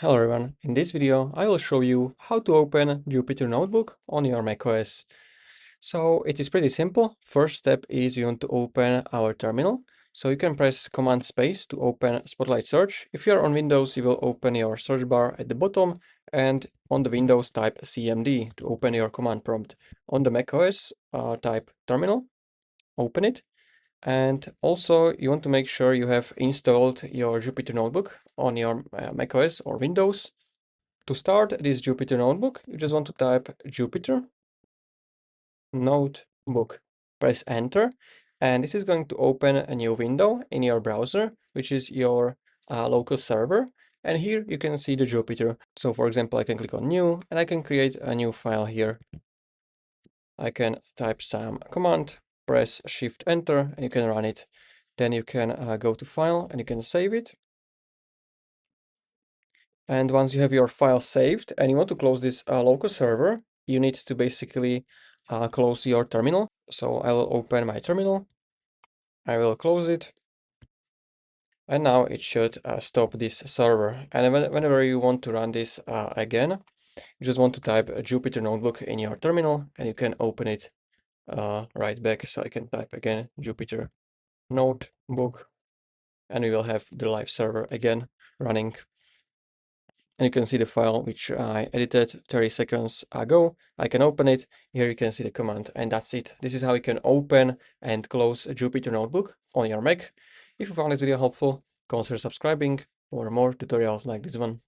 Hello everyone, in this video I will show you how to open Jupyter Notebook on your macOS. So it is pretty simple. First step is you want to open our terminal. So you can press Command Space to open Spotlight Search. If you're on Windows, you will open your search bar at the bottom, and on the Windows type CMD to open your command prompt. On the macOS type Terminal, open it. And also you want to make sure you have installed your Jupyter Notebook on your macOS or Windows. To start this Jupyter Notebook, you just want to type Jupyter Notebook. Press Enter, and this is going to open a new window in your browser, which is your local server. And here you can see the Jupyter. So for example, I can click on New, and I can create a new file here. I can type some command, press Shift Enter, and you can run it. Then you can go to File, and you can save it. And once you have your file saved and you want to close this local server, you need to basically close your terminal. So I will open my terminal. I will close it. And now it should stop this server. And whenever you want to run this again, you just want to type Jupyter Notebook in your terminal and you can open it right back. So I can type again Jupyter Notebook and we will have the live server again running. And you can see the file which I edited 30 seconds ago. I can open it. Here you can see the command, and that's it. This is how you can open and close a Jupyter Notebook on your Mac. If you found this video helpful, consider subscribing for more tutorials like this one.